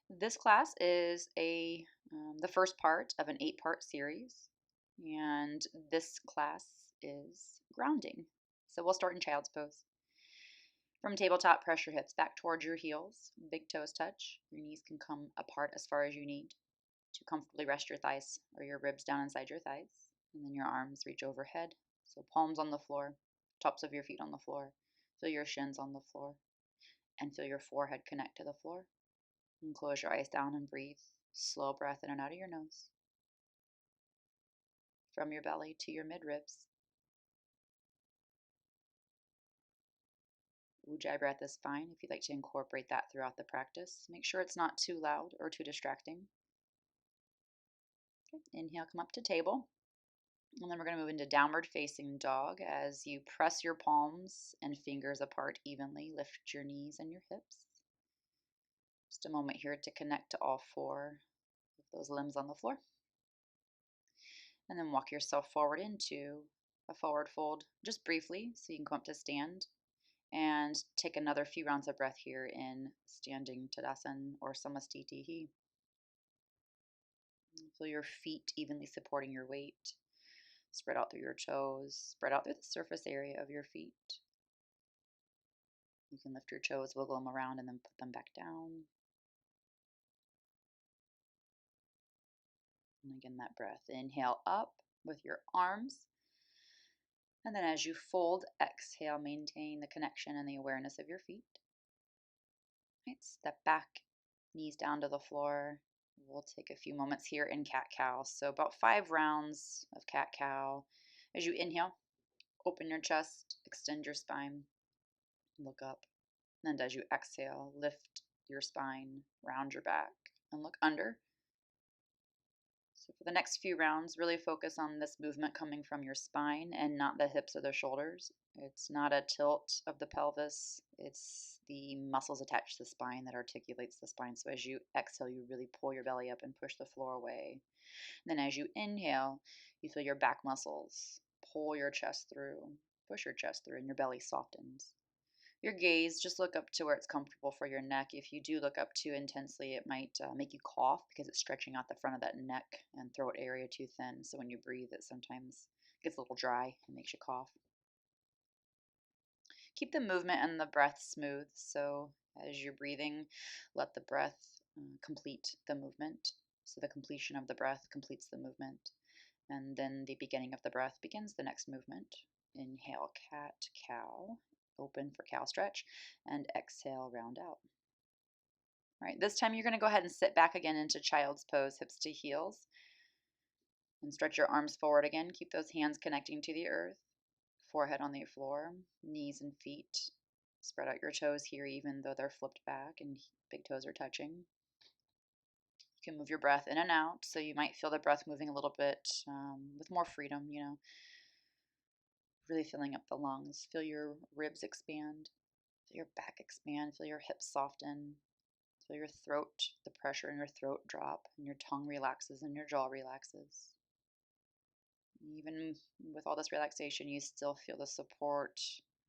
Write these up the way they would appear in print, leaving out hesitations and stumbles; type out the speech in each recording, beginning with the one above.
This class is the first part of an 8-part series, and this class is grounding. So we'll start in child's pose. From tabletop, press your hips back towards your heels. Big toes touch. Your knees can come apart as far as you need to comfortably rest your thighs or your ribs down inside your thighs. And then your arms reach overhead. So palms on the floor, tops of your feet on the floor. Feel your shins on the floor, and feel your forehead connect to the floor. And close your eyes down and breathe. Slow breath in and out of your nose. From your belly to your midribs. Ujjayi breath is fine if you'd like to incorporate that throughout the practice. Make sure it's not too loud or too distracting. Okay. Inhale, come up to table. And then we're going to move into downward facing dog. As you press your palms and fingers apart evenly, lift your knees and your hips. Just a moment here to connect to all 4 of those limbs on the floor. And then walk yourself forward into a forward fold just briefly so you can come up to stand. And take another few rounds of breath here in standing Tadasana or Samastitihi. Feel your feet evenly supporting your weight. Spread out through your toes. Spread out through the surface area of your feet. You can lift your toes, wiggle them around, and then put them back down. And again, that breath. Inhale up with your arms. And then as you fold, exhale, maintain the connection and the awareness of your feet. Right, step back, knees down to the floor. We'll take a few moments here in cat-cow. So about 5 rounds of cat-cow. As you inhale, open your chest, extend your spine, look up. And as you exhale, lift your spine, round your back, and look under. So for the next few rounds, really focus on this movement coming from your spine and not the hips or the shoulders. It's not a tilt of the pelvis. It's the muscles attached to the spine that articulates the spine. So as you exhale, you really pull your belly up and push the floor away. And then as you inhale, you feel your back muscles pull your chest through, push your chest through, and your belly softens. Your gaze, just look up to where it's comfortable for your neck. If you do look up too intensely, it might make you cough because it's stretching out the front of that neck and throat area too thin. So when you breathe, it sometimes gets a little dry and makes you cough. Keep the movement and the breath smooth. So as you're breathing, let the breath complete the movement. So the completion of the breath completes the movement. And then the beginning of the breath begins the next movement. Inhale, cat, cow. Open for cow stretch, and exhale, round out. All right, this time you're going to go ahead and sit back again into child's pose, hips to heels, and stretch your arms forward again. Keep those hands connecting to the earth, forehead on the floor, knees and feet. Spread out your toes here even though they're flipped back and big toes are touching. You can move your breath in and out, so you might feel the breath moving a little bit with more freedom, really filling up the lungs. Feel your ribs expand. Feel your back expand. Feel your hips soften. Feel your throat, the pressure in your throat drop, and your tongue relaxes and your jaw relaxes. Even with all this relaxation, you still feel the support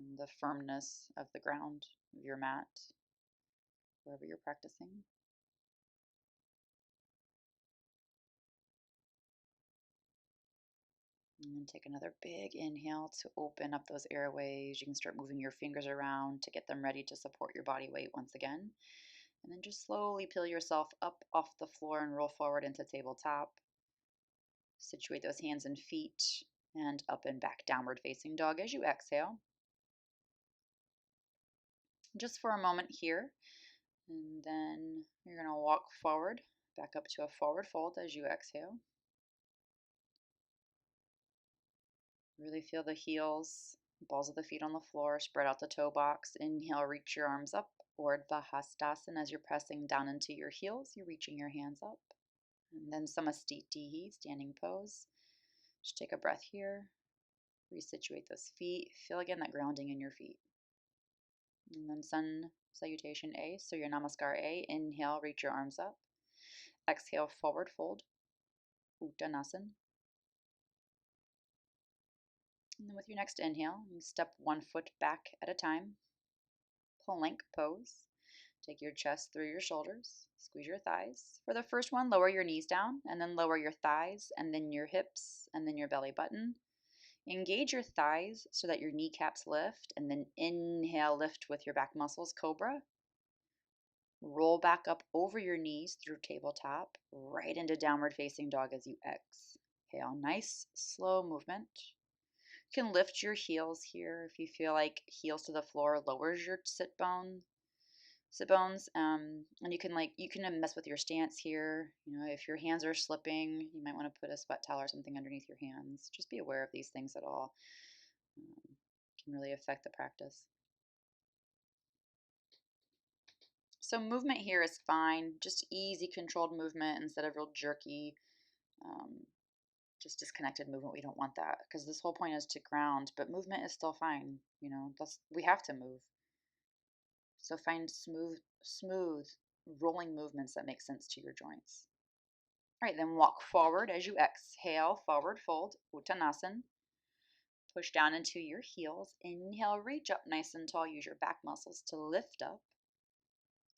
and the firmness of the ground of your mat, wherever you're practicing. And then take another big inhale to open up those airways. You can start moving your fingers around to get them ready to support your body weight once again. And then just slowly peel yourself up off the floor and roll forward into tabletop. Situate those hands and feet and up and back, downward facing dog as you exhale. Just for a moment here. And then you're going to walk forward, back up to a forward fold as you exhale. Really feel the heels, balls of the feet on the floor, spread out the toe box. Inhale, reach your arms up, Urdhva Hastasana. As you're pressing down into your heels, you're reaching your hands up. And then Samastitihi, standing pose. Just take a breath here. Resituate those feet. Feel again that grounding in your feet. And then Sun Salutation A, so your Namaskar A. Inhale, reach your arms up. Exhale, forward fold, Uttanasana. And then with your next inhale, you step one foot back at a time. Plank pose. Take your chest through your shoulders, squeeze your thighs. For the first one, lower your knees down, and then lower your thighs, and then your hips, and then your belly button. Engage your thighs so that your kneecaps lift, and then inhale, lift with your back muscles, cobra. Roll back up over your knees through tabletop, right into downward facing dog as you exhale. Nice, slow movement. You can lift your heels here if you feel like heels to the floor lowers your sit bones. And you can mess with your stance here. If your hands are slipping, you might want to put a sweat towel or something underneath your hands. Just be aware of these things at all. Can really affect the practice. So movement here is fine, just easy controlled movement instead of real jerky, just disconnected movement. We don't want that because this whole point is to ground, but movement is still fine. We have to move. So find smooth rolling movements that make sense to your joints. All right, then walk forward as you exhale, forward fold, Uttanasana. Push down into your heels. Inhale, reach up nice and tall. Use your back muscles to lift up.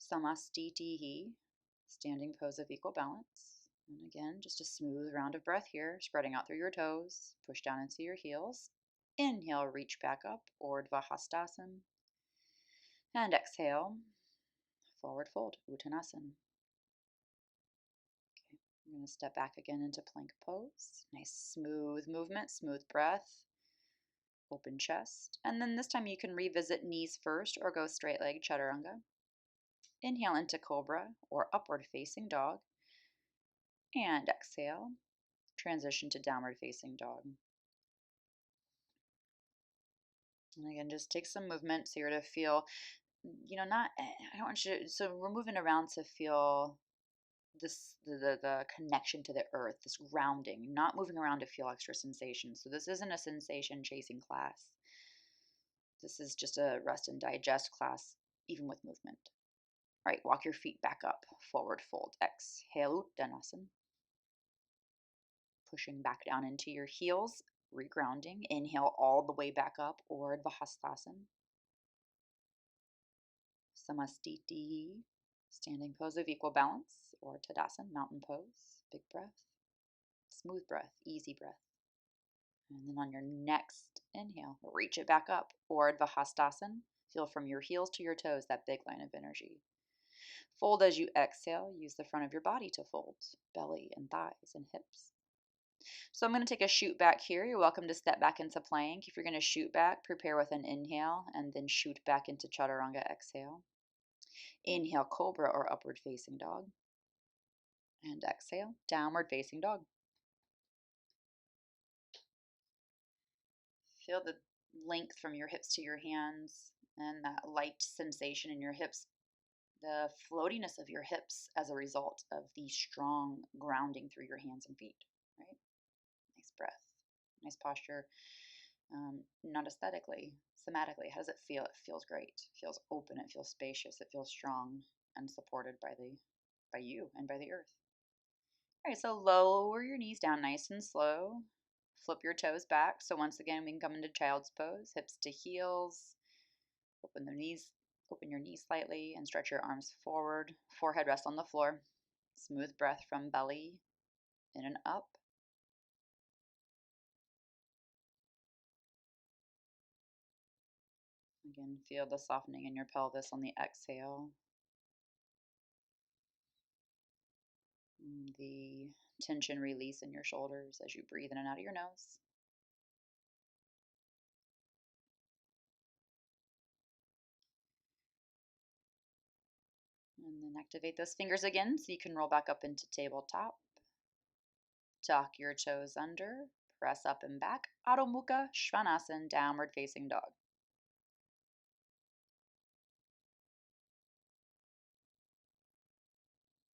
Samastitihi, standing pose of equal balance. And again, just a smooth round of breath here, spreading out through your toes. Push down into your heels. Inhale, reach back up, Urdhva Hastasana. And exhale, forward fold, Uttanasana. Okay, I'm going to step back again into plank pose. Nice smooth movement, smooth breath, open chest. And then this time you can revisit knees first or go straight leg, Chaturanga. Inhale into cobra or upward facing dog. And exhale, transition to downward facing dog. And again, just take some movements here to feel, I don't want you to, so we're moving around to feel the connection to the earth, this grounding, not moving around to feel extra sensations. So this isn't a sensation chasing class. This is just a rest and digest class, even with movement. All right, walk your feet back up, forward fold, exhale, Uttanasana. Pushing back down into your heels, regrounding. Inhale all the way back up, Urdhva Hastasana. Samastitihi, standing pose of equal balance, or Tadasana, mountain pose. Big breath, smooth breath, easy breath. And then on your next inhale, reach it back up, Urdhva Hastasana. Feel from your heels to your toes, that big line of energy. Fold as you exhale. Use the front of your body to fold, belly and thighs and hips. So I'm going to take a shoot back here. You're welcome to step back into plank. If you're going to shoot back, prepare with an inhale and then shoot back into Chaturanga, exhale. Inhale, cobra or upward facing dog. And exhale, downward facing dog. Feel the length from your hips to your hands and that light sensation in your hips, the floatiness of your hips as a result of the strong grounding through your hands and feet, right? Nice breath, nice posture. Not aesthetically, somatically, how does it feel? It feels great. It feels open. It feels spacious. It feels strong and supported by you and by the earth. All right, so lower your knees down nice and slow. Flip your toes back. So once again, we can come into child's pose, hips to heels. Open your knees slightly and stretch your arms forward. Forehead rests on the floor. Smooth breath from belly in and up. Again, feel the softening in your pelvis on the exhale. The tension release in your shoulders as you breathe in and out of your nose. And then activate those fingers again so you can roll back up into tabletop. Tuck your toes under, press up and back. Adho Mukha Svanasana, downward facing dog.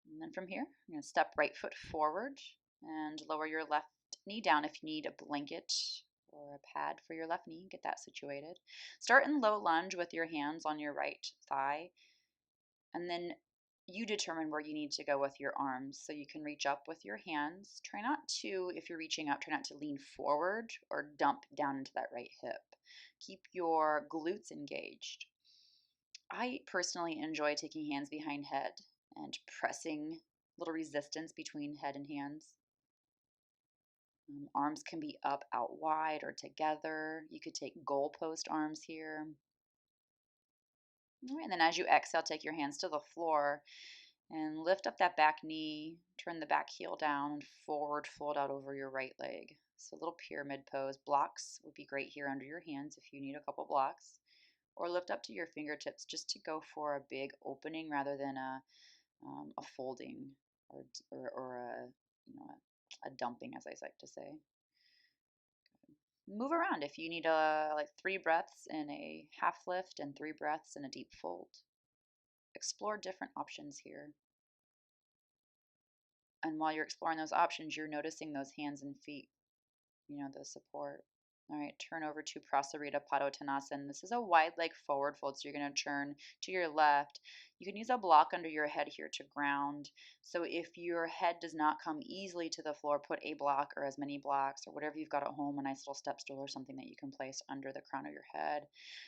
And then from here, I'm going to step right foot forward and lower your left knee down. If you need a blanket or a pad for your left knee, get that situated. Start in low lunge with your hands on your right thigh. And then you determine where you need to go with your arms. So you can reach up with your hands. Try not to, if you're reaching up, try not to lean forward or dump down into that right hip. Keep your glutes engaged. I personally enjoy taking hands behind head and pressing little resistance between head and hands. Arms can be up, out wide, or together. You could take goalpost arms here. All right, and then as you exhale, take your hands to the floor and lift up that back knee. Turn the back heel down and forward fold out over your right leg. So a little pyramid pose. Blocks would be great here under your hands if you need a couple blocks. Or lift up to your fingertips just to go for a big opening rather than a folding or a, a dumping, as I like to say. Move around if you need like 3 breaths in a half lift and 3 breaths in a deep fold. Explore different options here. And while you're exploring those options, you're noticing those hands and feet, the support. All right, turn over to Restorative Padottanasana. This is a wide leg forward fold, so you're going to turn to your left. You can use a block under your head here to ground. So if your head does not come easily to the floor, put a block or as many blocks or whatever you've got at home, a nice little step stool or something that you can place under the crown of your head.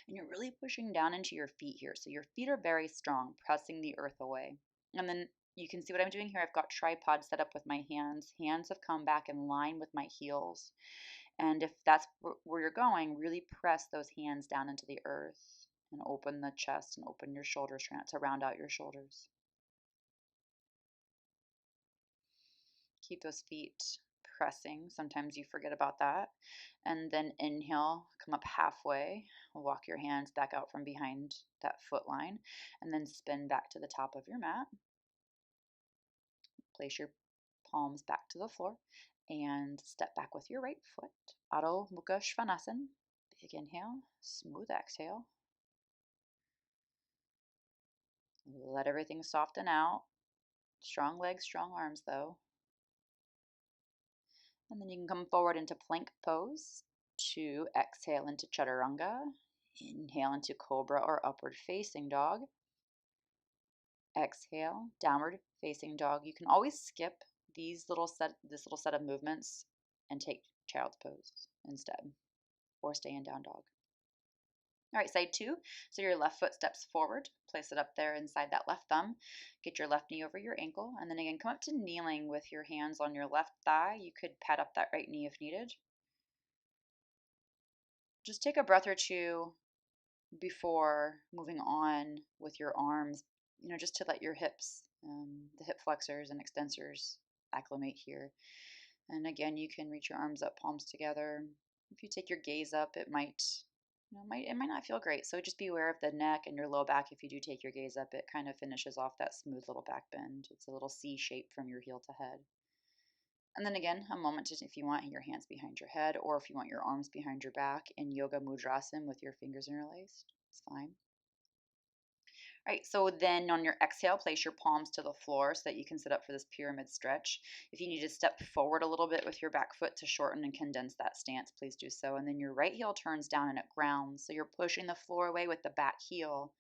And you're really pushing down into your feet here. So your feet are very strong, pressing the earth away. And then you can see what I'm doing here. I've got tripod set up with my hands. Hands have come back in line with my heels. And if that's where you're going, really press those hands down into the earth and open the chest and open your shoulders. Try not to round out your shoulders. Keep those feet pressing. Sometimes you forget about that. And then inhale, come up halfway. Walk your hands back out from behind that foot line. And then spin back to the top of your mat. Place your palms back to the floor. And step back with your right foot. Adho Mukha Svanasana. Big inhale, smooth exhale. Let everything soften out. Strong legs, strong arms though. And then you can come forward into plank pose. To exhale into Chaturanga. Inhale into Cobra or upward facing dog. Exhale, downward facing dog. You can always skip this little set of movements and take child's pose instead, or stay in down dog. All right, side 2. So your left foot steps forward. Place it up there inside that left thumb. Get your left knee over your ankle. And then again, come up to kneeling with your hands on your left thigh. You could pat up that right knee if needed. Just take a breath or two before moving on with your arms, just to let your hips, the hip flexors and extensors acclimate here. And again, you can reach your arms up, palms together. If you take your gaze up, it might not feel great. So just be aware of the neck and your low back. If you do take your gaze up, it kind of finishes off that smooth little back bend. It's a little C shape from your heel to head. And then again, a moment if you want your hands behind your head, or if you want your arms behind your back in Yoga Mudrasana with your fingers interlaced. It's fine. All right, so then on your exhale, place your palms to the floor so that you can sit up for this pyramid stretch. If you need to step forward a little bit with your back foot to shorten and condense that stance, please do so. And then your right heel turns down and it grounds. So you're pushing the floor away with the back heel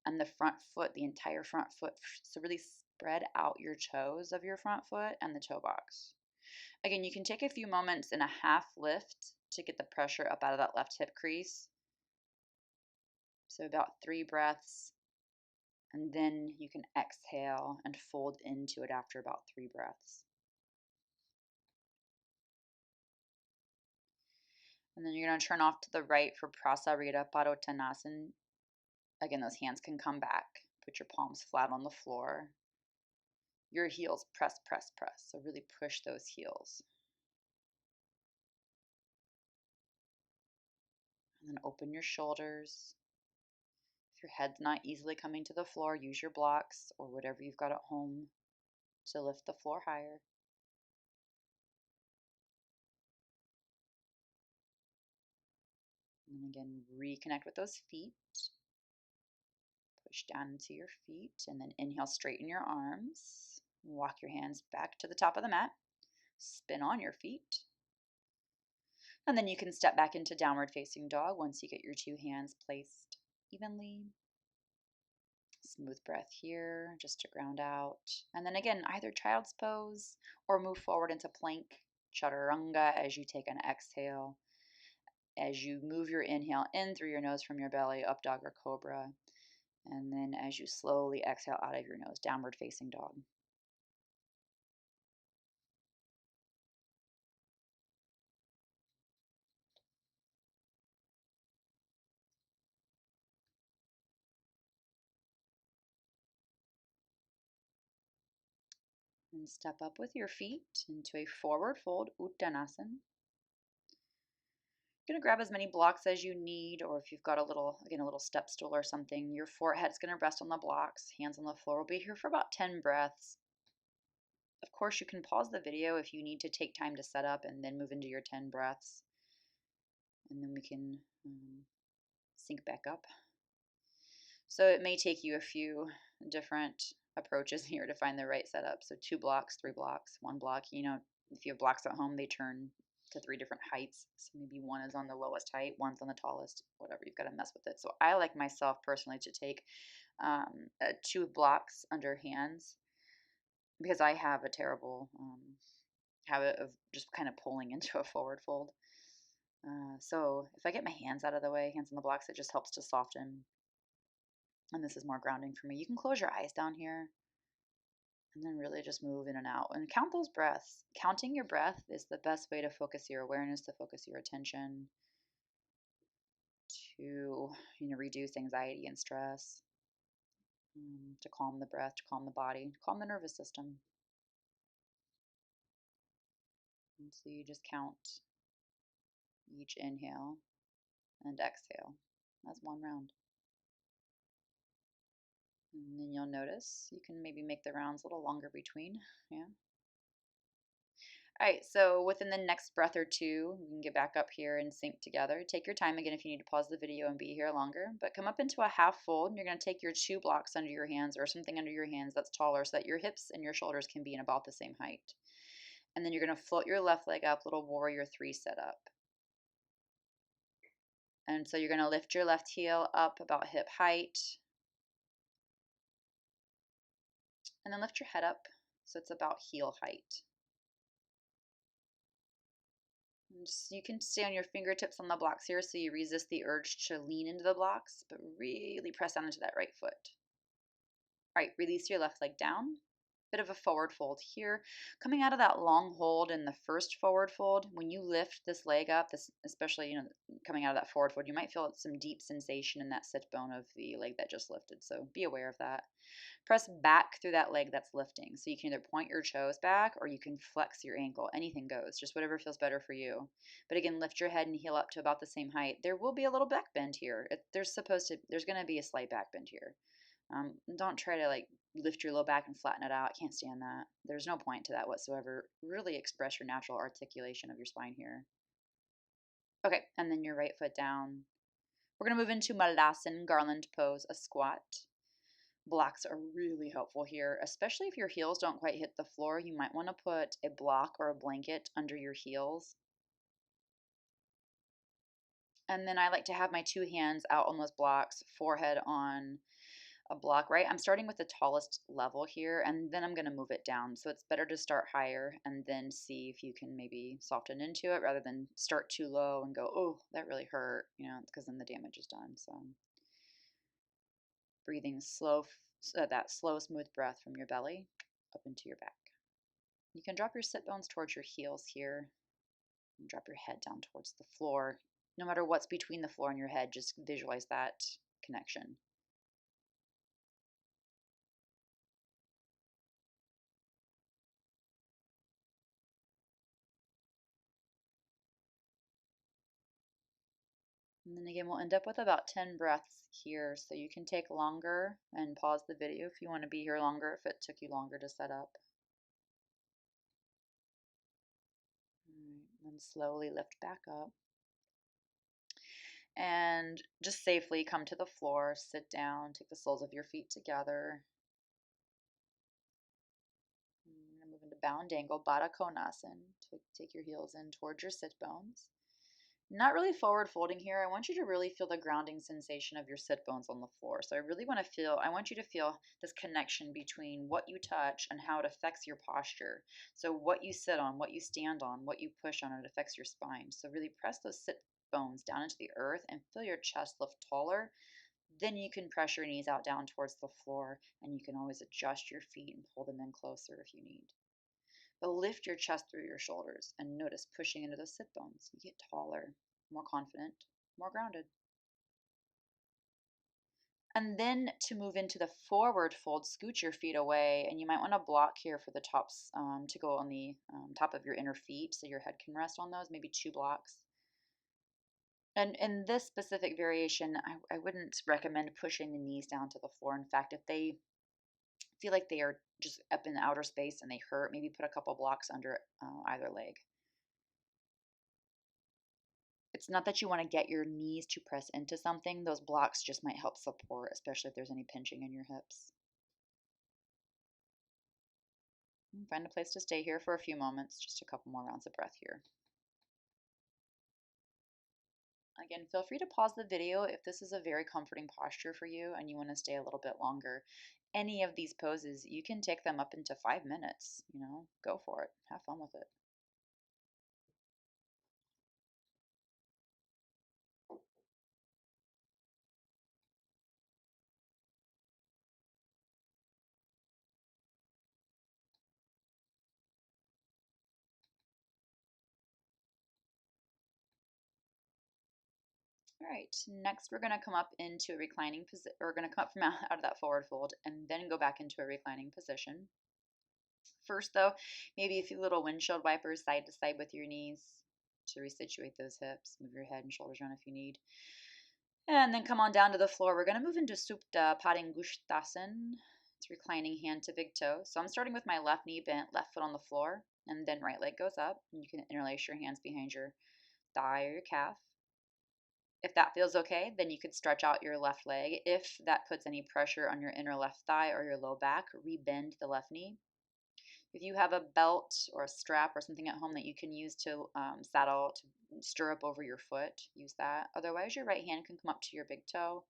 and the front foot, the entire front foot. So really spread out your toes of your front foot and the toe box. Again, you can take a few moments in a half lift to get the pressure up out of that left hip crease. So about 3 breaths. And then you can exhale and fold into it after about 3 breaths. And then you're going to turn off to the right for Prasarita Padottanasana. Again, those hands can come back. Put your palms flat on the floor. Your heels press, press, press. So really push those heels. And then open your shoulders. If your head's not easily coming to the floor, use your blocks or whatever you've got at home to lift the floor higher. And then again, reconnect with those feet. Push down into your feet and then inhale, straighten your arms. Walk your hands back to the top of the mat. Spin on your feet. And then you can step back into downward facing dog once you get your 2 hands placed evenly. Smooth breath here just to ground out. And then again, either child's pose or move forward into plank, chaturanga as you take an exhale. As you move your inhale in through your nose from your belly, up dog or cobra. And then as you slowly exhale out of your nose, downward facing dog. And step up with your feet into a forward fold, Uttanasana. You're going to grab as many blocks as you need, or if you've got a little step stool or something, your forehead's going to rest on the blocks, hands on the floor. We'll be here for about 10 breaths. Of course, you can pause the video if you need to take time to set up and then move into your 10 breaths. And then we can sync back up. So it may take you a few different approaches here to find the right setup. So 2 blocks, 3 blocks, 1 block. You know, if you have blocks at home, they turn to 3 different heights. So maybe one is on the lowest height, one's on the tallest, whatever. You've got to mess with it. So I like myself personally to take 2 blocks under hands because I have a terrible habit of just kind of pulling into a forward fold. So if I get my hands out of the way, hands on the blocks, it just helps to soften. And this is more grounding for me. You can close your eyes down here and then really just move in and out and count those breaths. Counting your breath is the best way to focus your awareness, to focus your attention, to reduce anxiety and stress, to calm the breath, to calm the body, to calm the nervous system. And so you just count each inhale and exhale as one round. And then you'll notice you can maybe make the rounds a little longer between. Yeah. All right, so within the next breath or two, you can get back up here and sync together. Take your time again if you need to pause the video and be here longer, but come up into a half fold. And you're going to take your 2 blocks under your hands or something under your hands that's taller so that your hips and your shoulders can be in about the same height. And then you're going to float your left leg up, little warrior 3 setup. And so you're going to lift your left heel up about hip height. And then lift your head up so it's about heel height. Just, you can stay on your fingertips on the blocks here so you resist the urge to lean into the blocks, but really press down into that right foot. All right, release your left leg down. Bit of a forward fold here. Coming out of that long hold in the first forward fold, when you lift this leg up, especially coming out of that forward fold, you might feel some deep sensation in that sit bone of the leg that just lifted. So be aware of that. Press back through that leg that's lifting. So you can either point your toes back or you can flex your ankle. Anything goes, just whatever feels better for you. But again, lift your head and heel up to about the same height. There will be a little back bend here. There's going to be a slight back bend here. Don't try to lift your low back and flatten it out. I can't stand that. There's no point to that whatsoever. Really express your natural articulation of your spine here. Okay, and then your right foot down. We're going to move into Malasana, garland pose, a squat. Blocks are really helpful here, especially if your heels don't quite hit the floor. You might want to put a block or a blanket under your heels. And then I like to have my 2 hands out on those blocks, forehead on a block, right? I'm starting with the tallest level here, and then I'm going to move it down. So it's better to start higher and then see if you can maybe soften into it rather than start too low and go, oh, that really hurt, because then the damage is done. So breathing slow, that slow, smooth breath from your belly up into your back. You can drop your sit bones towards your heels here and drop your head down towards the floor. No matter what's between the floor and your head, just visualize that connection. And then again, we'll end up with about 10 breaths here, so you can take longer and pause the video if you want to be here longer, if it took you longer to set up. Then slowly lift back up. And just safely come to the floor, sit down, take the soles of your feet together. And move into bound angle, Baddha Konasana. Take your heels in towards your sit bones. Not really forward folding here. I want you to really feel the grounding sensation of your sit bones on the floor. So I want you to feel this connection between what you touch and how it affects your posture. So what you sit on, what you stand on, what you push on, it affects your spine. So really press those sit bones down into the earth and feel your chest lift taller. Then you can press your knees out down towards the floor, and you can always adjust your feet and pull them in closer if you need. But lift your chest through your shoulders and notice pushing into the sit bones. You get taller, more confident, more grounded. And then to move into the forward fold, scoot your feet away, and you might want to block here for the tops to go on the top of your inner feet so your head can rest on those, maybe 2 blocks. And in this specific variation, I wouldn't recommend pushing the knees down to the floor. In fact, if they feel like they are just up in the outer space and they hurt, maybe put a couple blocks under either leg. It's not that you want to get your knees to press into something. Those blocks just might help support, especially if there's any pinching in your hips. Find a place to stay here for a few moments, just a couple more rounds of breath here. Again, feel free to pause the video if this is a very comforting posture for you and you want to stay a little bit longer. Any of these poses, you can take them up into 5 minutes. Go for it. Have fun with it. All right, next we're going to come up into a reclining position. We're going to come up from out of that forward fold and then go back into a reclining position. First, though, maybe a few little windshield wipers side to side with your knees to resituate those hips. Move your head and shoulders around if you need. And then come on down to the floor. We're going to move into Supta Padangusthasana. It's reclining hand to big toe. So I'm starting with my left knee bent, left foot on the floor, and then right leg goes up. And you can interlace your hands behind your thigh or your calf. If that feels okay, then you could stretch out your left leg. If that puts any pressure on your inner left thigh or your low back, rebend the left knee. If you have a belt or a strap or something at home that you can use to saddle, to stirrup over your foot, use that. Otherwise, your right hand can come up to your big toe.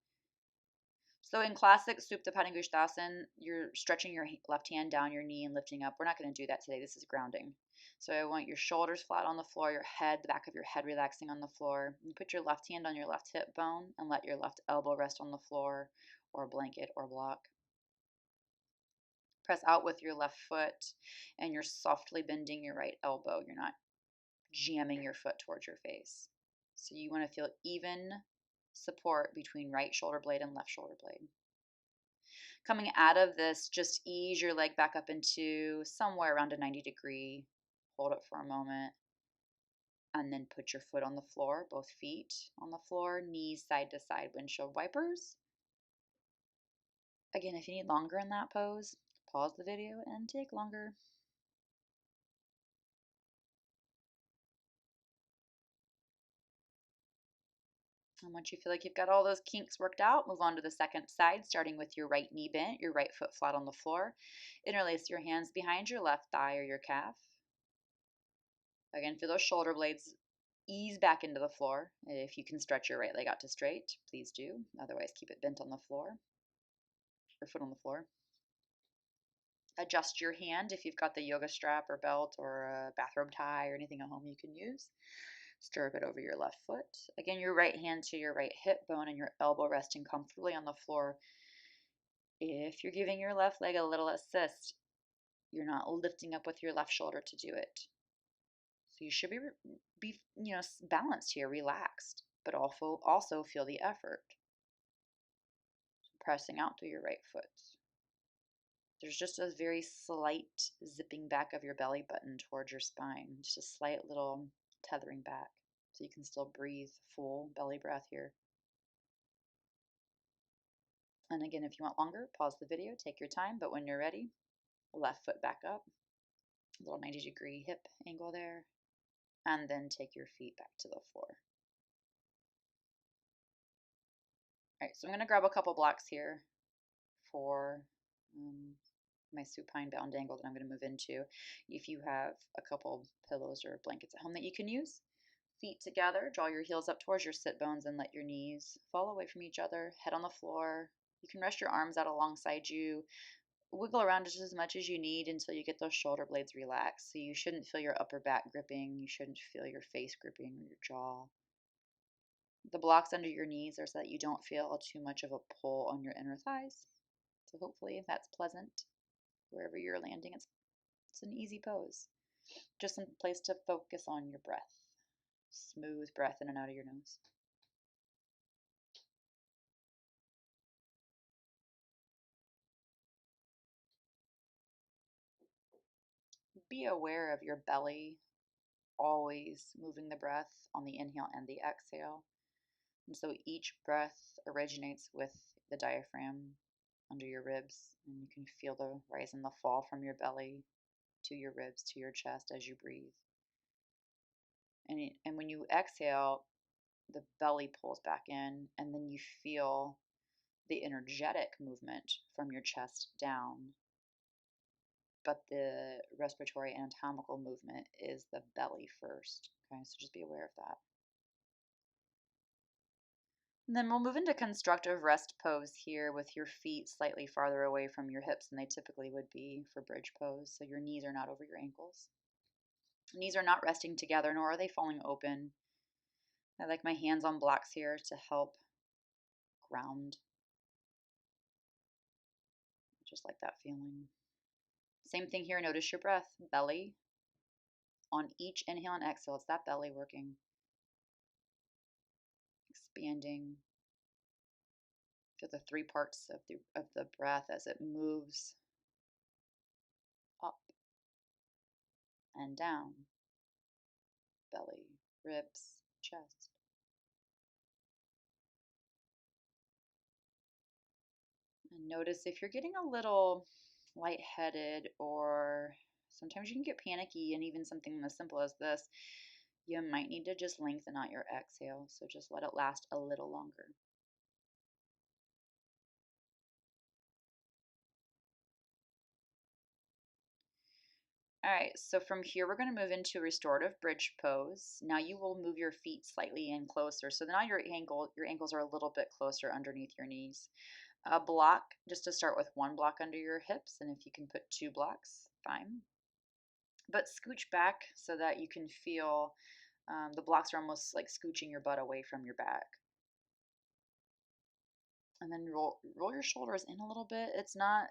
So in classic Supta Padangusthasana, you're stretching your left hand down your knee and lifting up. We're not going to do that today. This is grounding. So I want your shoulders flat on the floor, your head, the back of your head relaxing on the floor. You put your left hand on your left hip bone and let your left elbow rest on the floor or a blanket or block. Press out with your left foot and you're softly bending your right elbow. You're not jamming your foot towards your face. So you want to feel even support between right shoulder blade and left shoulder blade. Coming out of this, just ease your leg back up into somewhere around a 90-degree. Hold it for a moment. And then put your foot on the floor, both feet on the floor, knees side to side, windshield wipers. Again, if you need longer in that pose, pause the video and take longer. And once you feel like you've got all those kinks worked out, move on to the second side, starting with your right knee bent, your right foot flat on the floor. Interlace your hands behind your left thigh or your calf. Again, feel those shoulder blades ease back into the floor. If you can stretch your right leg out to straight, please do. Otherwise, keep it bent on the floor, or foot on the floor. Adjust your hand if you've got the yoga strap or belt or a bathrobe tie or anything at home you can use. Stirrup it over your left foot. Again, your right hand to your right hip bone and your elbow resting comfortably on the floor. If you're giving your left leg a little assist, you're not lifting up with your left shoulder to do it. So you should be balanced here, relaxed, but also feel the effort. Pressing out through your right foot. There's just a very slight zipping back of your belly button towards your spine, just a slight little tethering back so you can still breathe full belly breath here. And again, if you want longer, pause the video, take your time, but when you're ready, left foot back up, a little 90-degree hip angle there, and then take your feet back to the floor. All right, so I'm going to grab a couple blocks here for my supine bound angle that I'm going to move into. If you have a couple pillows or blankets at home that you can use, feet together, draw your heels up towards your sit bones and let your knees fall away from each other, head on the floor. You can rest your arms out alongside you, wiggle around just as much as you need until you get those shoulder blades relaxed. So you shouldn't feel your upper back gripping, you shouldn't feel your face gripping or your jaw. The blocks under your knees are so that you don't feel too much of a pull on your inner thighs. So hopefully that's pleasant wherever you're landing. It's an easy pose. Just some place to focus on your breath. Smooth breath in and out of your nose. Be aware of your belly, always moving the breath on the inhale and the exhale. And so each breath originates with the diaphragm under your ribs, and you can feel the rise and the fall from your belly to your ribs to your chest as you breathe. And when you exhale, the belly pulls back in, and then you feel the energetic movement from your chest down. But the respiratory anatomical movement is the belly first. Okay, so just be aware of that. And then we'll move into constructive rest pose here with your feet slightly farther away from your hips than they typically would be for bridge pose. So your knees are not over your ankles. Knees are not resting together, nor are they falling open. I like my hands on blocks here to help ground. Just like that feeling. Same thing here. Notice your breath. Belly. On each inhale and exhale, it's that belly working. Expanding. Feel the three parts of the breath as it moves up and down. Belly, ribs, chest. And notice if you're getting a little lightheaded, or sometimes you can get panicky, and even something as simple as this, you might need to just lengthen out your exhale. So just let it last a little longer. All right, so from here we're going to move into restorative bridge pose. Now you will move your feet slightly in closer. So now your ankles are a little bit closer underneath your knees. A block, just to start with one block under your hips, and if you can put two blocks, fine. But scooch back so that you can feel the blocks are almost like scooching your butt away from your back. And then roll your shoulders in a little bit. It's not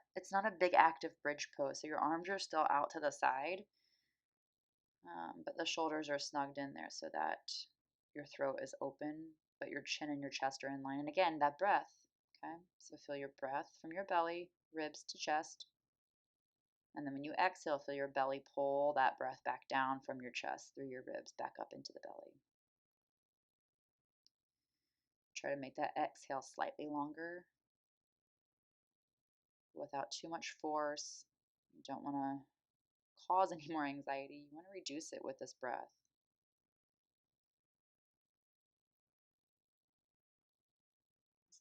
a big active bridge pose, so your arms are still out to the side, but the shoulders are snugged in there so that your throat is open, but your chin and your chest are in line. And again, that breath. Okay, so feel your breath from your belly, ribs to chest. And then when you exhale, feel your belly pull that breath back down from your chest through your ribs back up into the belly. Try to make that exhale slightly longer without too much force. You don't want to cause any more anxiety. You want to reduce it with this breath.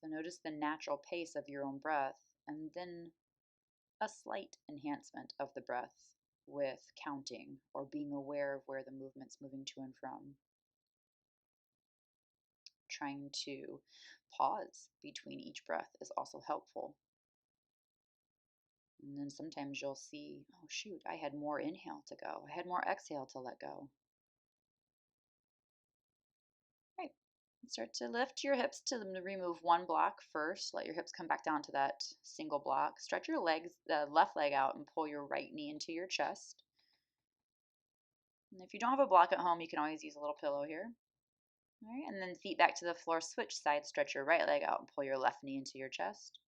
So notice the natural pace of your own breath, and then a slight enhancement of the breath with counting or being aware of where the movement's moving to and from. Trying to pause between each breath is also helpful. And then sometimes you'll see, oh shoot, I had more inhale to go. I had more exhale to let go. Right. Start to lift your hips to remove one block first. Let your hips come back down to that single block. Stretch your legs, the left leg out, and pull your right knee into your chest. And if you don't have a block at home, you can always use a little pillow here. All right, and then feet back to the floor, switch sides, stretch your right leg out and pull your left knee into your chest.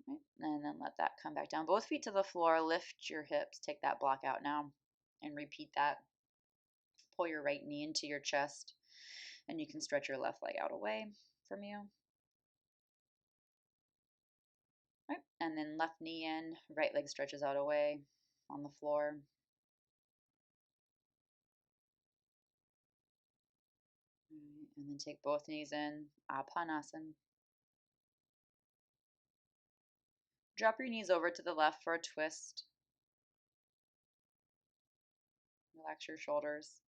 Right, and then let that come back down. Both feet to the floor, lift your hips, take that block out now, and repeat that. Pull your right knee into your chest, and you can stretch your left leg out away from you. Right, and then left knee in, right leg stretches out away on the floor. Right, and then take both knees in, Apanasana. Drop your knees over to the left for a twist. Relax your shoulders.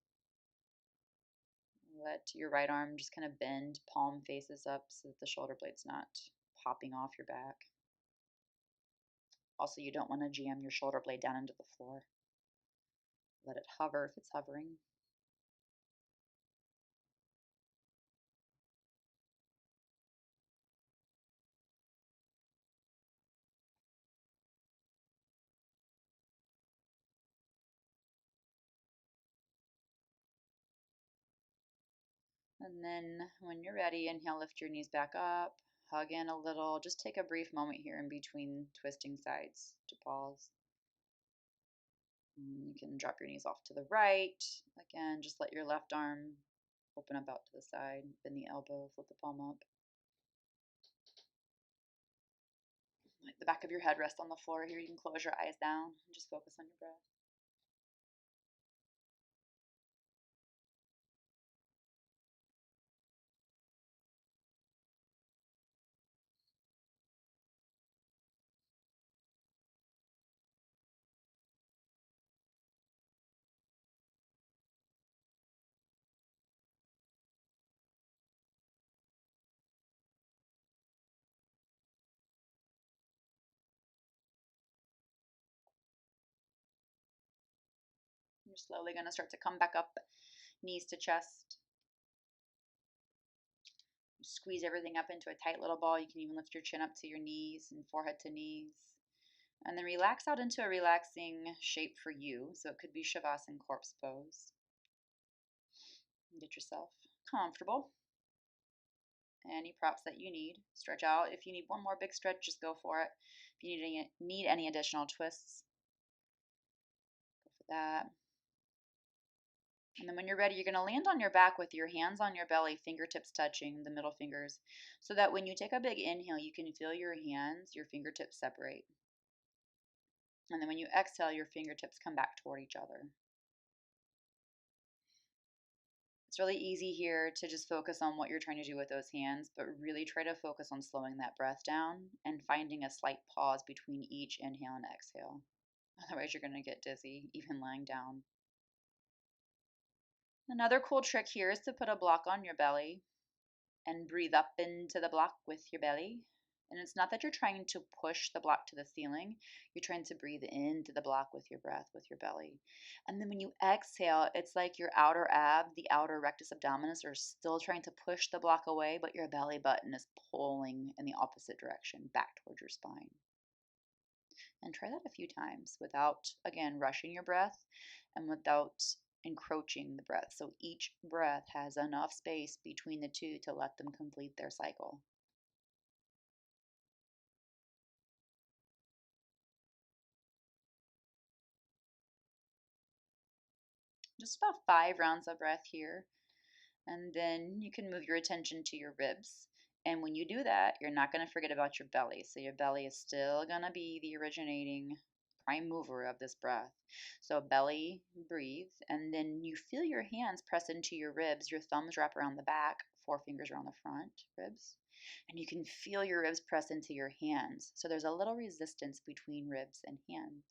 Let your right arm just kind of bend, palm faces up so that the shoulder blade's not popping off your back. Also, you don't want to jam your shoulder blade down into the floor. Let it hover if it's hovering. And then when you're ready, inhale, lift your knees back up, hug in a little. Just take a brief moment here in between twisting sides to pause. And you can drop your knees off to the right. Again, just let your left arm open up out to the side, bend the elbow, flip the palm up. Let the back of your head rest on the floor here. You can close your eyes down and just focus on your breath. You're slowly going to start to come back up, knees to chest. Squeeze everything up into a tight little ball. You can even lift your chin up to your knees and forehead to knees. And then relax out into a relaxing shape for you. So it could be Shavasana, corpse pose. Get yourself comfortable. Any props that you need. Stretch out. If you need one more big stretch, just go for it. If you need any additional twists, go for that. And then when you're ready, you're going to land on your back with your hands on your belly, fingertips touching the middle fingers, so that when you take a big inhale, you can feel your hands, your fingertips separate. And then when you exhale, your fingertips come back toward each other. It's really easy here to just focus on what you're trying to do with those hands, but really try to focus on slowing that breath down and finding a slight pause between each inhale and exhale. Otherwise, you're going to get dizzy, even lying down. Another cool trick here is to put a block on your belly and breathe up into the block with your belly. And it's not that you're trying to push the block to the ceiling. You're trying to breathe into the block with your breath, with your belly. And then when you exhale, it's like your outer ab, the outer rectus abdominis, are still trying to push the block away, but your belly button is pulling in the opposite direction, back towards your spine. And try that a few times without, again, rushing your breath and without encroaching the breath. So each breath has enough space between the two to let them complete their cycle. Just about 5 rounds of breath here. And then you can move your attention to your ribs. And when you do that, you're not going to forget about your belly. So your belly is still going to be the originating prime mover of this breath. So belly, breathe, and then you feel your hands press into your ribs. Your thumbs wrap around the back, 4 fingers around the front ribs. And you can feel your ribs press into your hands. So there's a little resistance between ribs and hands.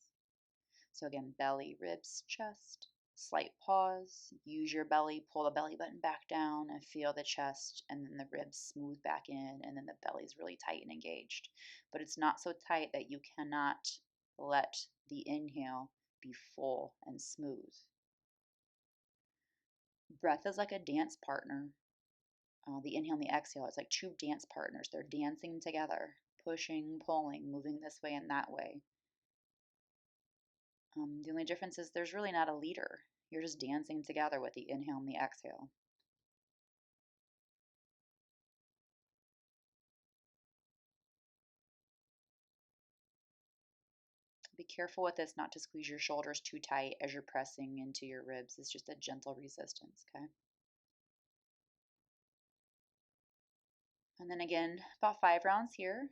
So again, belly, ribs, chest. Slight pause, use your belly, pull the belly button back down and feel the chest and then the ribs smooth back in and then the belly's really tight and engaged. But it's not so tight that you cannot let the inhale be full and smooth. Breath is like a dance partner. The inhale and the exhale, it's like 2 dance partners. They're dancing together, pushing, pulling, moving this way and that way. The only difference is there's really not a leader. You're just dancing together with the inhale and the exhale. Be careful with this not to squeeze your shoulders too tight as you're pressing into your ribs. It's just a gentle resistance, okay? And then again, about 5 rounds here.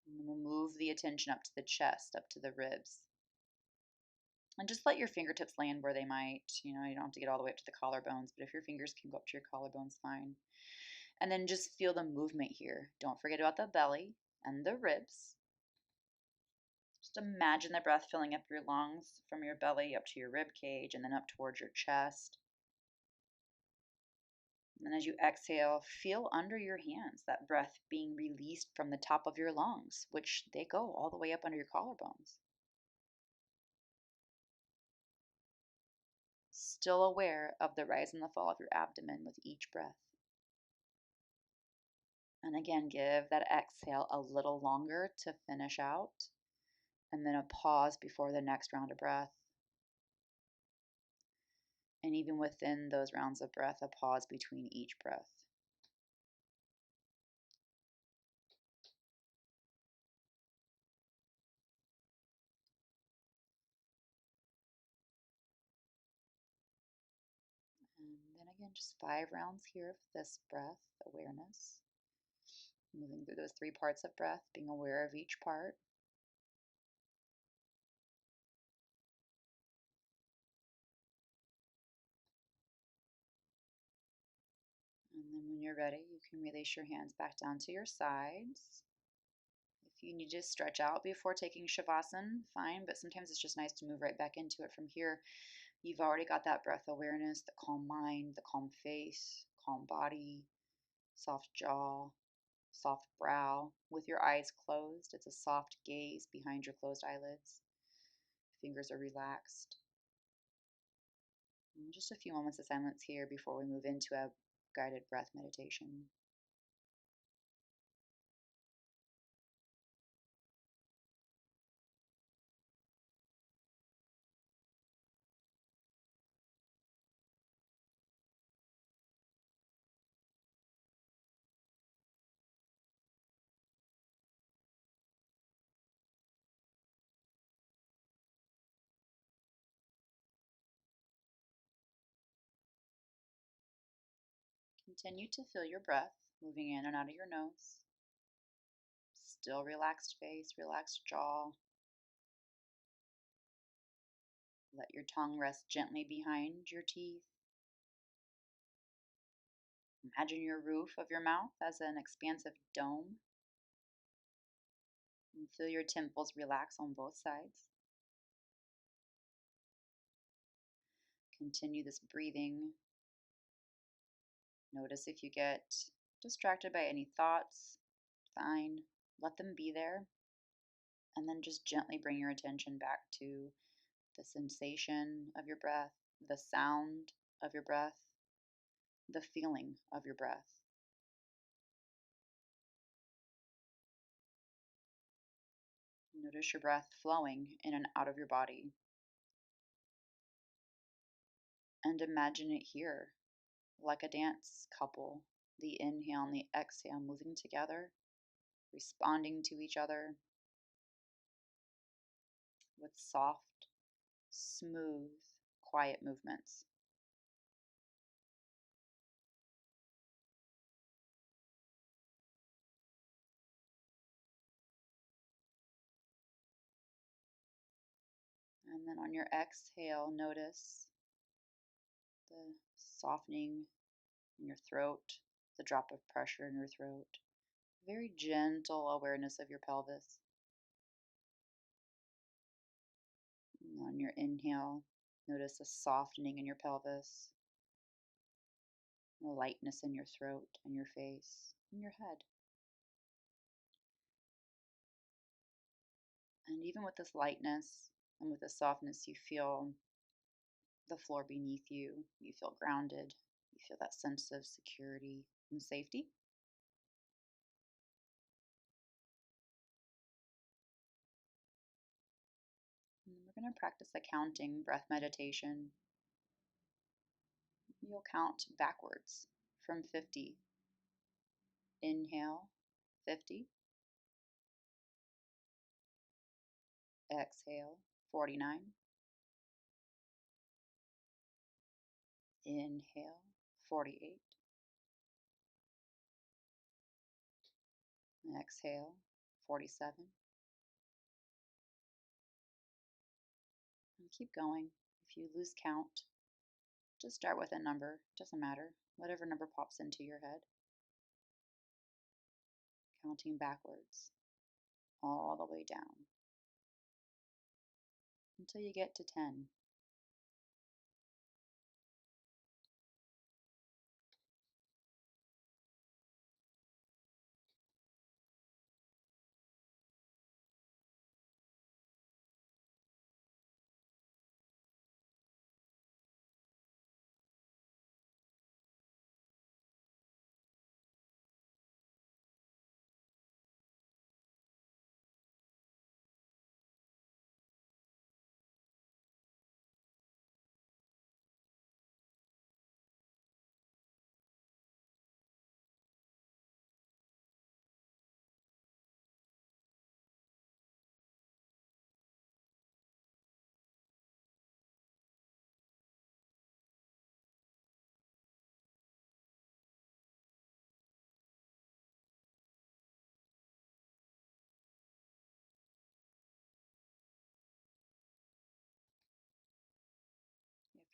And we'll move the attention up to the chest, up to the ribs. And just let your fingertips land where they might. You don't have to get all the way up to the collarbones, but if your fingers can go up to your collarbones, fine. And then just feel the movement here. Don't forget about the belly and the ribs. Just imagine the breath filling up your lungs from your belly up to your rib cage and then up towards your chest. And as you exhale, feel under your hands that breath being released from the top of your lungs, which they go all the way up under your collarbones. Still aware of the rise and the fall of your abdomen with each breath. And again, give that exhale a little longer to finish out, and then a pause before the next round of breath. And even within those rounds of breath, a pause between each breath. And then again, just 5 rounds here of this breath awareness. Moving through those 3 parts of breath, being aware of each part. And then when you're ready, you can release your hands back down to your sides. If you need to stretch out before taking Shavasana, fine, but sometimes it's just nice to move right back into it from here. You've already got that breath awareness, the calm mind, the calm face, calm body, soft jaw, soft brow. With your eyes closed, it's a soft gaze behind your closed eyelids. Fingers are relaxed. And just a few moments of silence here before we move into a guided breath meditation. Continue to feel your breath moving in and out of your nose. Still relaxed face, relaxed jaw. Let your tongue rest gently behind your teeth. Imagine your roof of your mouth as an expansive dome. And feel your temples relax on both sides. Continue this breathing. Notice if you get distracted by any thoughts. Fine. Let them be there. And then just gently bring your attention back to the sensation of your breath, the sound of your breath, the feeling of your breath. Notice your breath flowing in and out of your body. And imagine it here, like a dance couple, the inhale and the exhale moving together, responding to each other with soft, smooth, quiet movements. And then on your exhale, notice the softening in your throat, the drop of pressure in your throat. Very gentle awareness of your pelvis. And on your inhale, notice a softening in your pelvis, a lightness in your throat and your face and your head. And even with this lightness and with this softness, you feel the floor beneath you. You feel grounded. You feel that sense of security and safety. And then we're going to practice a counting breath meditation. You'll count backwards from 50. Inhale, 50. Exhale, 49. Inhale, 48. Exhale, 47. And keep going. If you lose count, just start with a number. Doesn't matter. Whatever number pops into your head. Counting backwards all the way down until you get to 10.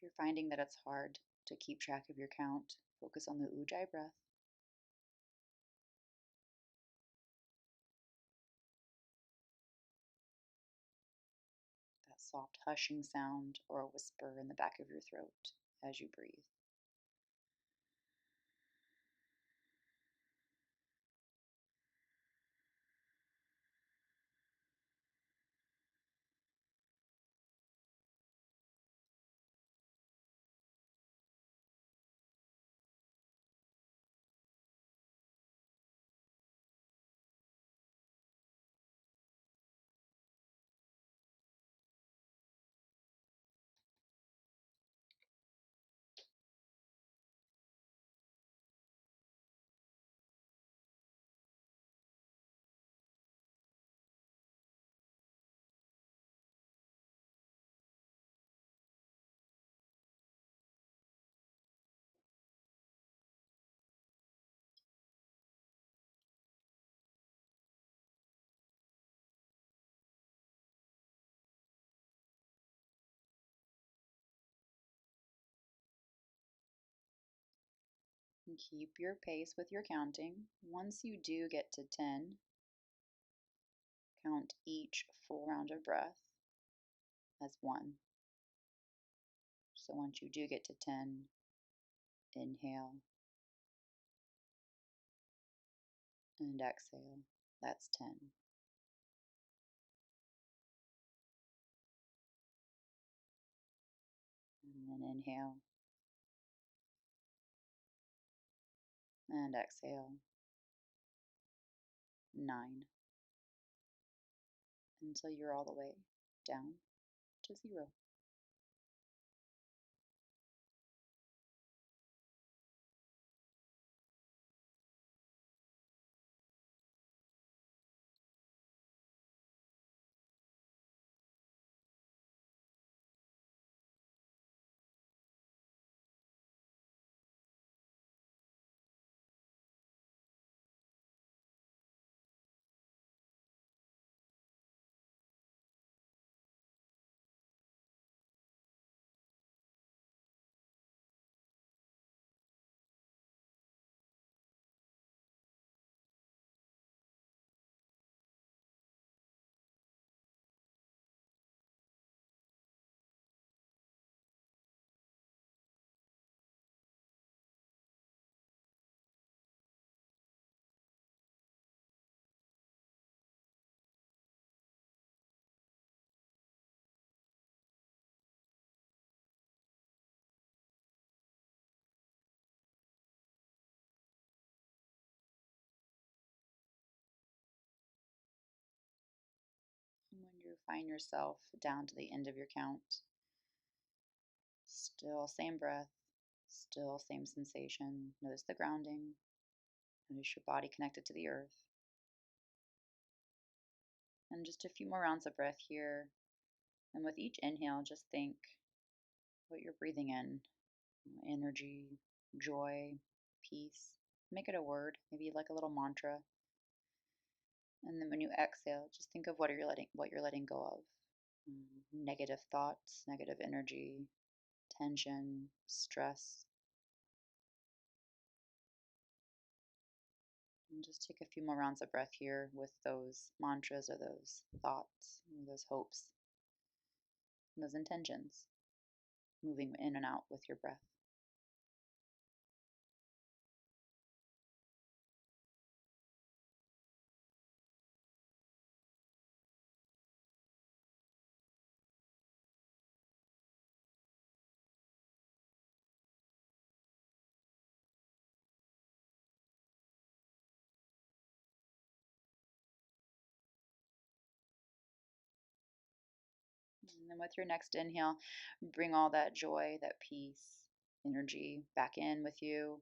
you're finding that it's hard to keep track of your count, focus on the Ujjayi breath. That soft hushing sound or a whisper in the back of your throat as you breathe. And keep your pace with your counting. Once you do get to 10, count each full round of breath as one. So once you do get to 10, inhale and exhale. That's 10. And then inhale and exhale. 9. Until you're all the way down to 0. And when you find yourself down to the end of your count, still same breath, still same sensation. Notice the grounding. Notice your body connected to the earth. And just a few more rounds of breath here. And with each inhale, just think what you're breathing in: energy, joy, peace. Make it a word, maybe like a little mantra. And then when you exhale, just think of what you're letting go of. Negative thoughts, negative energy, tension, stress. And just take a few more rounds of breath here with those mantras or those thoughts, or those hopes, and those intentions, moving in and out with your breath. And then with your next inhale, bring all that joy, that peace, energy back in with you.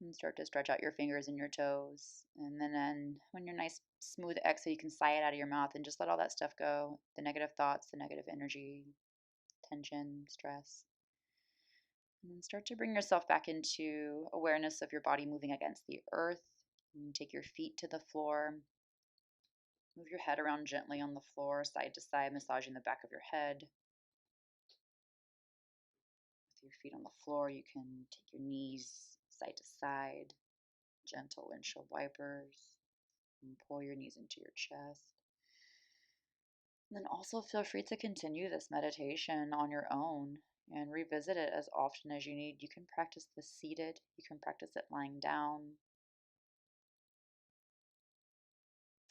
And start to stretch out your fingers and your toes. And then when you're nice, smooth exhale, you can sigh it out of your mouth and just let all that stuff go. The negative thoughts, the negative energy, tension, stress. And then start to bring yourself back into awareness of your body moving against the earth. And take your feet to the floor. Move your head around gently on the floor, side to side, massaging the back of your head. With your feet on the floor, you can take your knees side to side, gentle windshield wipers, and pull your knees into your chest. And then also feel free to continue this meditation on your own and revisit it as often as you need. You can practice this seated, you can practice it lying down.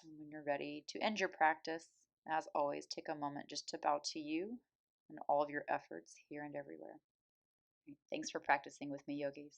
And when you're ready to end your practice, as always, take a moment just to bow to you and all of your efforts here and everywhere. Thanks for practicing with me, yogis.